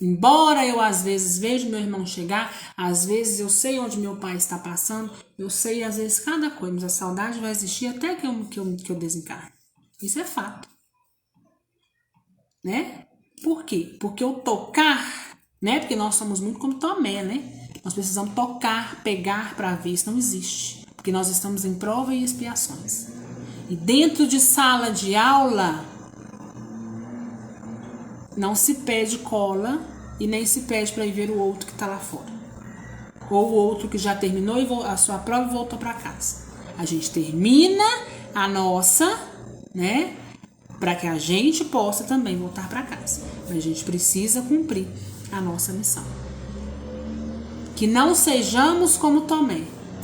Embora eu às vezes veja meu irmão chegar, às vezes eu sei onde meu pai está passando, eu sei às vezes cada coisa, mas a saudade vai existir até que eu desencarne. Isso é fato. Né? Por quê? Porque o tocar, né? Porque nós somos muito como Tomé, né? Nós precisamos tocar, pegar para ver, isso não existe. Porque nós estamos em prova e expiações. E dentro de sala de aula, não se pede cola e nem se pede para ir ver o outro que está lá fora. Ou o outro que já terminou a sua prova e voltou para casa. A gente termina a nossa, né? Para que a gente possa também voltar para casa. Mas a gente precisa cumprir a nossa missão. Que não sejamos como Tomé.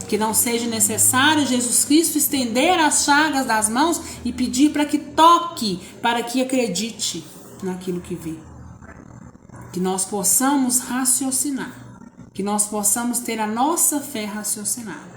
Que não seja necessário Jesus Cristo estender as chagas das mãos e pedir para que toque, para que acredite naquilo que vê. Que nós possamos raciocinar. Que nós possamos ter a nossa fé raciocinada.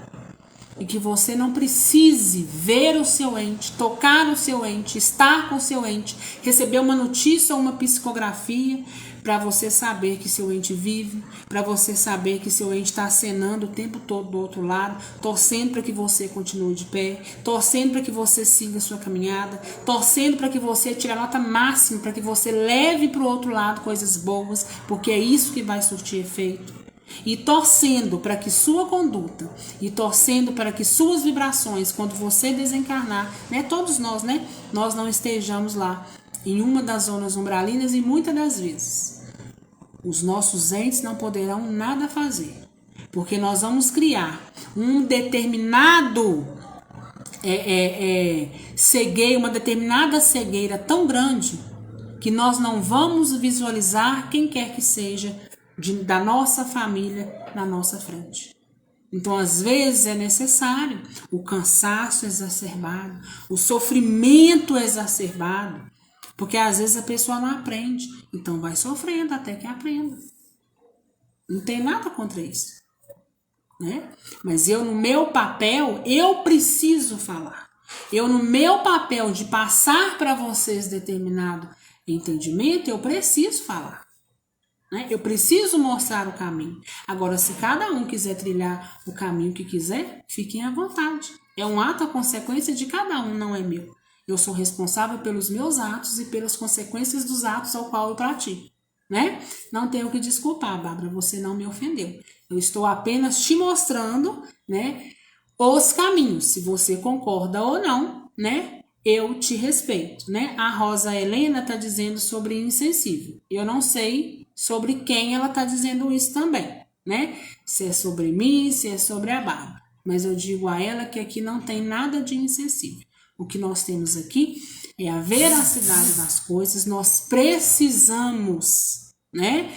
E que você não precise ver o seu ente, tocar o seu ente, estar com o seu ente, receber uma notícia ou uma psicografia para você saber que seu ente vive, para você saber que seu ente está acenando o tempo todo do outro lado, torcendo para que você continue de pé, torcendo para que você siga a sua caminhada, torcendo para que você tire a nota máxima, para que você leve para o outro lado coisas boas, porque é isso que vai surtir efeito. E torcendo para que sua conduta, e torcendo para que suas vibrações, quando você desencarnar, né, todos nós, né, nós não estejamos lá em uma das zonas umbralinas e muitas das vezes os nossos entes não poderão nada fazer, porque nós vamos criar um determinado cegueira, uma determinada cegueira tão grande que nós não vamos visualizar quem quer que seja da nossa família na nossa frente. Então, às vezes é necessário o cansaço exacerbado, o sofrimento exacerbado, porque às vezes a pessoa não aprende, então vai sofrendo até que aprenda. Não tem nada contra isso, né? Mas eu, no meu papel, eu preciso falar. Eu, no meu papel de passar para vocês determinado entendimento, eu preciso falar. Né? Eu preciso mostrar o caminho. Agora, se cada um quiser trilhar o caminho que quiser, fiquem à vontade. É um ato, a consequência de cada um, não é meu. Eu sou responsável pelos meus atos e pelas consequências dos atos ao qual eu pratico, né? Não tenho que desculpar, Bárbara, você não me ofendeu. Eu estou apenas te mostrando, né, os caminhos. Se você concorda ou não, né, eu te respeito, né? A Rosa Helena está dizendo sobre insensível. Eu não sei sobre quem ela está dizendo isso também, né? Se é sobre mim, se é sobre a Bárbara. Mas eu digo a ela que aqui não tem nada de insensível. O que nós temos aqui é a veracidade das coisas. Nós precisamos, né,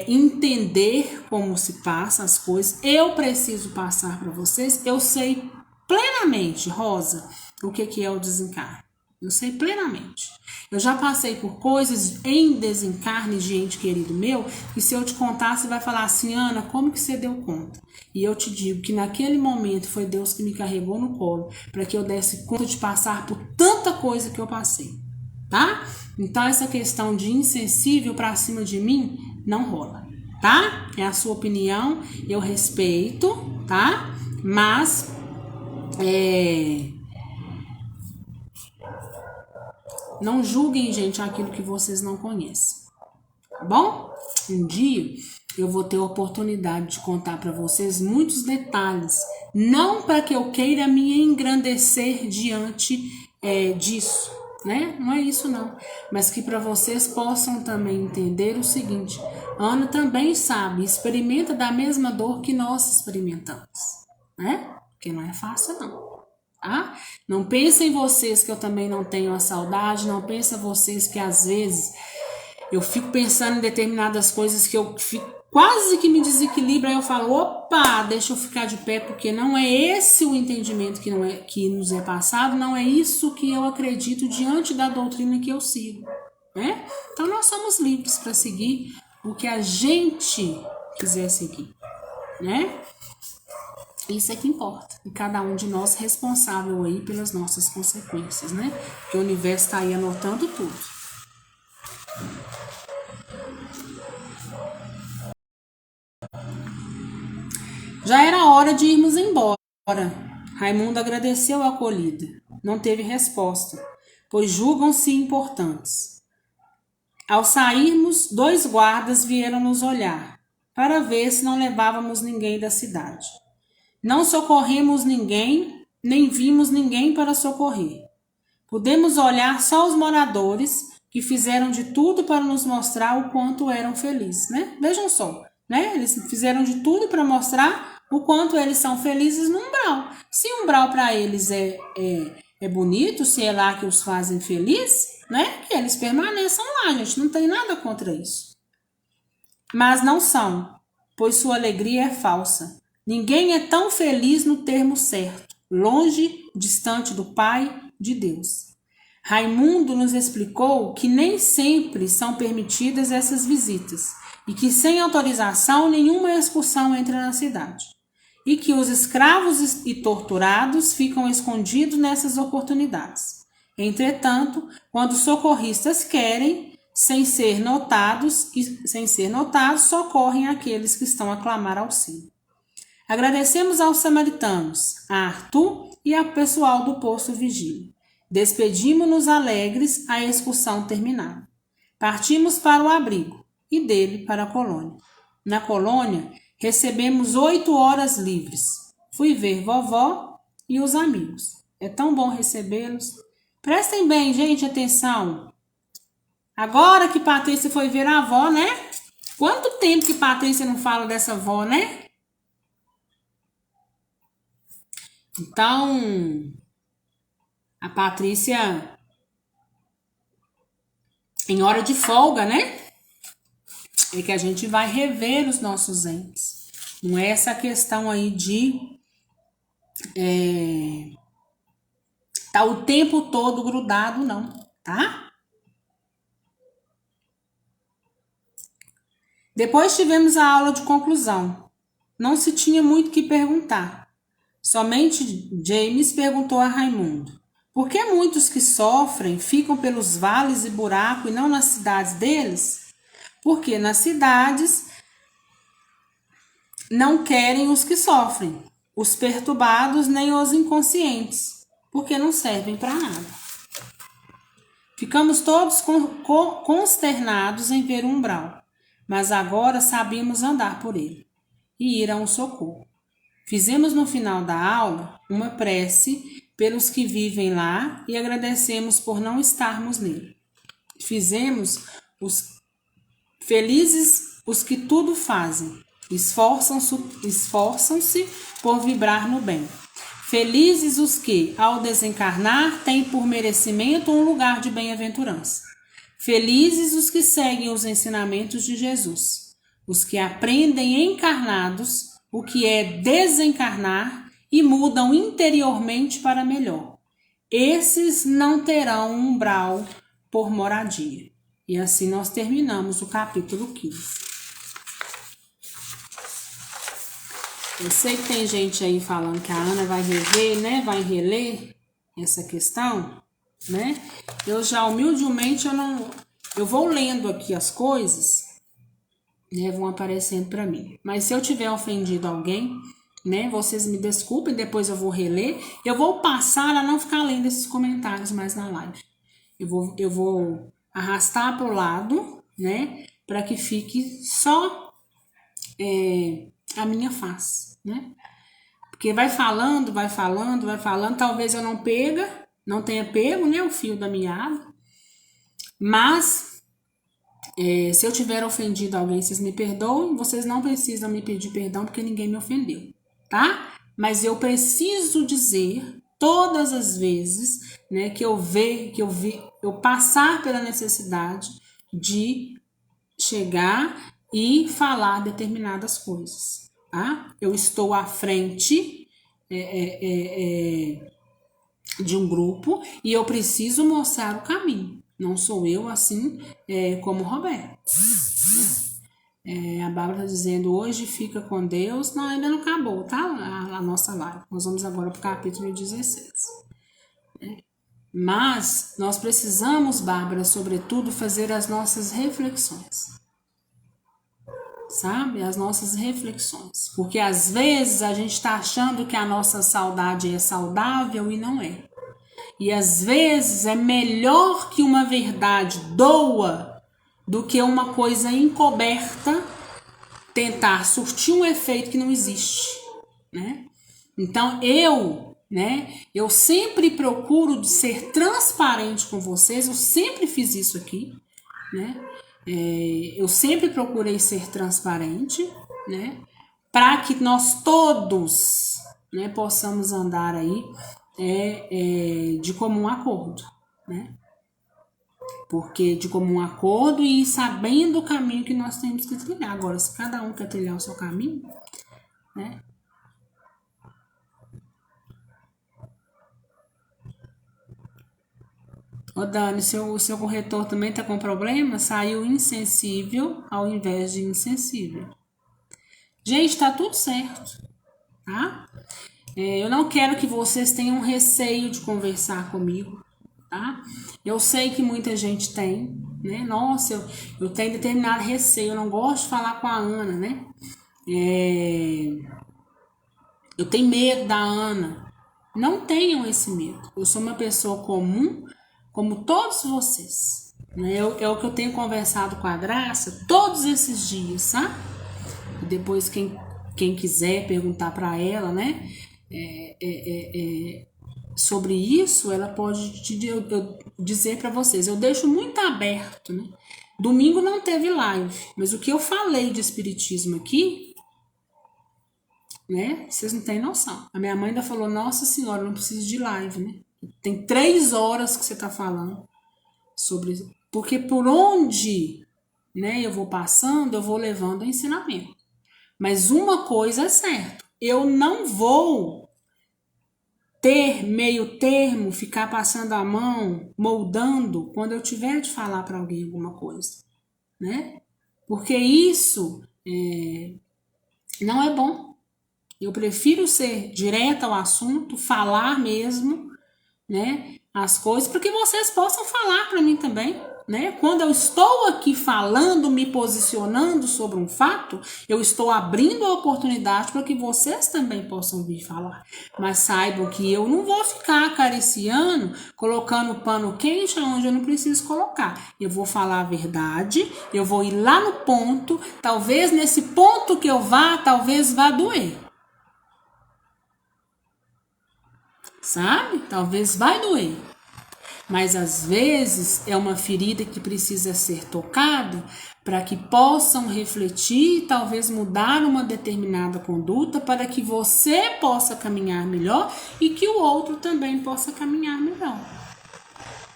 entender como se passa as coisas. Eu preciso passar para vocês. Eu sei plenamente, Rosa, o que é o desencarne. Eu sei plenamente. Eu já passei por coisas em desencarne de ente querido meu, que se eu te contar, você vai falar assim, Ana, como que você deu conta? E eu te digo que naquele momento foi Deus que me carregou no colo, para que eu desse conta de passar por tanta coisa que eu passei, tá? Então essa questão de insensível para cima de mim, não rola, tá? É a sua opinião, eu respeito, tá? Mas Não julguem, gente, aquilo que vocês não conhecem, tá bom? Um dia eu vou ter a oportunidade de contar para vocês muitos detalhes, não para que eu queira me engrandecer diante disso, né? Não é isso não, mas que para vocês possam também entender o seguinte: Ana também sabe, experimenta da mesma dor que nós experimentamos, né? Porque não é fácil não. Tá? Não pensem vocês que eu também não tenho a saudade, não pensem vocês que às vezes eu fico pensando em determinadas coisas que eu fico, quase que me desequilibra, aí eu falo, opa, deixa eu ficar de pé, porque não é esse o entendimento que nos é passado, não é isso que eu acredito diante da doutrina que eu sigo, né? Então nós somos livres para seguir o que a gente quiser seguir, né? Isso é que importa. E cada um de nós responsável aí pelas nossas consequências, né? Porque o universo está aí anotando tudo. Já era hora de irmos embora. Raimundo agradeceu a acolhida. Não teve resposta, pois julgam-se importantes. Ao sairmos, 2 guardas vieram nos olhar, para ver se não levávamos ninguém da cidade. Não socorremos ninguém, nem vimos ninguém para socorrer. Pudemos olhar só os moradores, que fizeram de tudo para nos mostrar o quanto eram felizes, né? Vejam só, né? Eles fizeram de tudo para mostrar o quanto eles são felizes no umbral. Se o umbral para eles é bonito, se é lá que os fazem felizes, né? Que eles permaneçam lá, gente. Não tem nada contra isso. Mas não são, pois sua alegria é falsa. Ninguém é tão feliz no termo certo, longe, distante do Pai, de Deus. Raimundo nos explicou que nem sempre são permitidas essas visitas e que sem autorização nenhuma excursão entra na cidade. E que os escravos e torturados ficam escondidos nessas oportunidades. Entretanto, quando os socorristas querem, sem ser notados, socorrem aqueles que estão a clamar auxílio. Agradecemos aos samaritanos, a Arthur e ao pessoal do posto vigília. Despedimos-nos alegres, a excursão terminada. Partimos para o abrigo e dele para a colônia. Na colônia, recebemos 8 horas livres. Fui ver vovó e os amigos. É tão bom recebê-los. Prestem bem, gente, atenção. Agora que Patrícia foi ver a avó, né? Quanto tempo que Patrícia não fala dessa avó, né? Então, a Patrícia, em hora de folga, né? É que a gente vai rever os nossos entes. Não é essa questão aí de tá o tempo todo grudado, não, tá? Depois tivemos a aula de conclusão. Não se tinha muito o que perguntar. Somente James perguntou a Raimundo: por que muitos que sofrem ficam pelos vales e buracos e não nas cidades deles? Porque nas cidades não querem os que sofrem, os perturbados nem os inconscientes, porque não servem para nada. Ficamos todos consternados em ver o umbral, mas agora sabíamos andar por ele e ir a um socorro. Fizemos no final da aula uma prece pelos que vivem lá e agradecemos por não estarmos nele. Fizemos os felizes os que tudo fazem, esforçam-se por vibrar no bem. Felizes os que, ao desencarnar, têm por merecimento um lugar de bem-aventurança. Felizes os que seguem os ensinamentos de Jesus, os que aprendem encarnados o que é desencarnar e mudam interiormente para melhor. Esses não terão um umbral por moradia. E assim nós terminamos o capítulo 15. Eu sei que tem gente aí falando que a Ana vai rever, né? Vai reler essa questão, né? Eu já humildemente eu vou lendo aqui as coisas, né, vão aparecendo para mim. Mas se eu tiver ofendido alguém, né? Vocês me desculpem, depois eu vou reler. Eu vou passar a não ficar lendo esses comentários mais na live. Eu vou arrastar para o lado, né? Para que fique só a minha face, né? Porque vai falando, talvez eu não tenha pego, né, o fio da meada. Mas, se eu tiver ofendido alguém, vocês me perdoem. Vocês não precisam me pedir perdão, porque ninguém me ofendeu, tá? Mas eu preciso dizer todas as vezes, né, que eu passar pela necessidade de chegar e falar determinadas coisas, tá? Eu estou à frente de um grupo e eu preciso mostrar o caminho. Não sou eu assim como Roberto. A Bárbara está dizendo, hoje fica com Deus. Não, ainda não acabou, tá? A nossa live. Nós vamos agora para o capítulo 16. Mas nós precisamos, Bárbara, sobretudo, fazer as nossas reflexões. Sabe? As nossas reflexões. Porque às vezes a gente está achando que a nossa saudade é saudável e não é. E às vezes é melhor que uma verdade doa do que uma coisa encoberta tentar surtir um efeito que não existe, né? Então eu sempre procuro ser transparente com vocês, eu sempre fiz isso aqui, né? Eu sempre procurei ser transparente, né? Para que nós todos, né, possamos andar aí de comum acordo, né? Porque de comum acordo e sabendo o caminho que nós temos que trilhar. Agora, se cada um quer trilhar o seu caminho, né? Ô Dani, o seu corretor também tá com problema? Saiu insensível ao invés de insensível. Gente, tá tudo certo, tá? Eu não quero que vocês tenham receio de conversar comigo, tá? Eu sei que muita gente tem, né? Nossa, eu tenho determinado receio, eu não gosto de falar com a Ana, né? Eu tenho medo da Ana. Não tenham esse medo. Eu sou uma pessoa comum, como todos vocês, né? É o que eu tenho conversado com a Graça todos esses dias, tá? E depois quem quiser perguntar para ela, né? Sobre isso, ela pode dizer para vocês. Eu deixo muito aberto, né? Domingo não teve live, mas o que eu falei de espiritismo aqui, né? Vocês não têm noção. A minha mãe ainda falou, nossa senhora, eu não preciso de live, né? Tem 3 horas que você tá falando sobre isso. Porque por onde, né, eu vou passando, eu vou levando o ensinamento. Mas uma coisa é certa, eu não vou ter meio termo, ficar passando a mão, moldando, quando eu tiver de falar para alguém alguma coisa, né? Porque isso não é bom. Eu prefiro ser direta ao assunto, falar mesmo, né, as coisas, para que vocês possam falar para mim também, né? Quando eu estou aqui falando, me posicionando sobre um fato, eu estou abrindo a oportunidade para que vocês também possam vir falar. Mas saibam que eu não vou ficar acariciando, colocando pano quente onde eu não preciso colocar. Eu vou falar a verdade, eu vou ir lá no ponto, talvez nesse ponto que eu vá, talvez vá doer. Sabe? Talvez vai doer. Mas às vezes é uma ferida que precisa ser tocada para que possam refletir e talvez mudar uma determinada conduta para que você possa caminhar melhor e que o outro também possa caminhar melhor.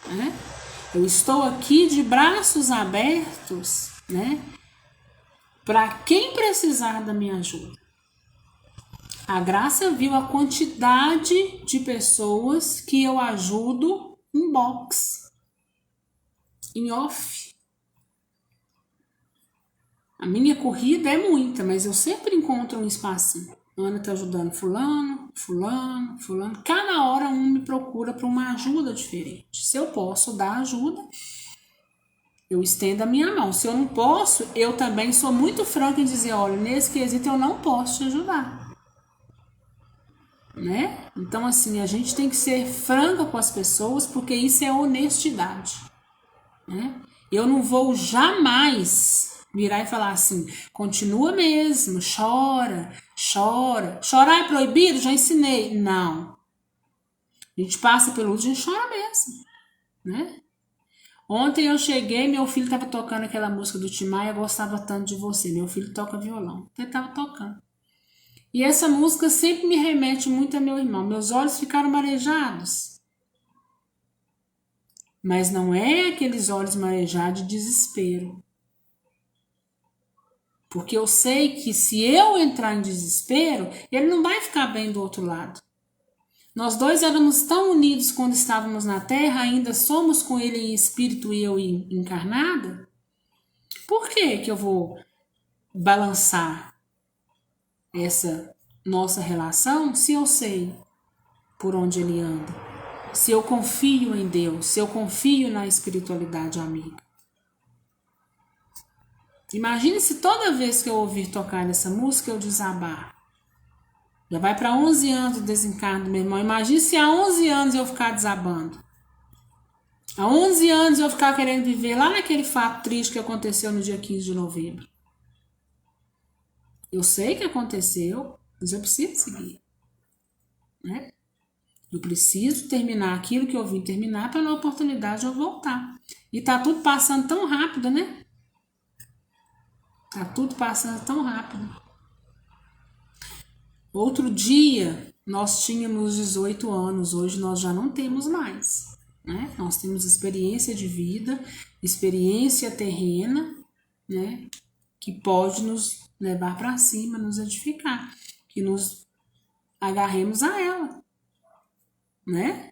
Né? Eu estou aqui de braços abertos, né? Para quem precisar da minha ajuda. A Graça viu a quantidade de pessoas que eu ajudo em box, em off. A minha corrida é muita, mas eu sempre encontro um espacinho. A Ana tá ajudando fulano. Cada hora um me procura para uma ajuda diferente. Se eu posso dar ajuda, eu estendo a minha mão. Se eu não posso, eu também sou muito franca em dizer, olha, nesse quesito eu não posso te ajudar. né? Então, assim, a gente tem que ser franca com as pessoas, porque isso é honestidade, né? Eu não vou jamais virar e falar assim, continua mesmo, chora, chora. Chorar é proibido? Já ensinei. Não. A gente passa pelo luto, a gente chora mesmo, né? Ontem eu cheguei, meu filho estava tocando aquela música do Tim Maia, gostava tanto de você. Meu filho toca violão. Ele estava tocando. E essa música sempre me remete muito a meu irmão. Meus olhos ficaram marejados. Mas não é aqueles olhos marejados de desespero. Porque eu sei que se eu entrar em desespero, ele não vai ficar bem do outro lado. Nós dois éramos tão unidos quando estávamos na Terra, ainda somos com ele em espírito e eu encarnada. Por que eu vou balançar essa nossa relação se eu sei por onde ele anda? Se eu confio em Deus, se eu confio na espiritualidade amiga. Imagine se toda vez que eu ouvir tocar essa música eu desabar. Já vai para 11 anos o desencarno do meu irmão. Imagine se há 11 anos eu ficar desabando. Há 11 anos eu ficar querendo viver lá naquele fato triste que aconteceu no dia 15 de novembro. Eu sei que aconteceu, mas eu preciso seguir, né? Eu preciso terminar aquilo que eu vim terminar para na oportunidade eu voltar. E tá tudo passando tão rápido, né? Tá tudo passando tão rápido. Outro dia nós tínhamos 18 anos, hoje nós já não temos mais, né? Nós temos experiência de vida, experiência terrena, né? Que pode nos levar para cima, nos edificar, que nos agarremos a ela, né?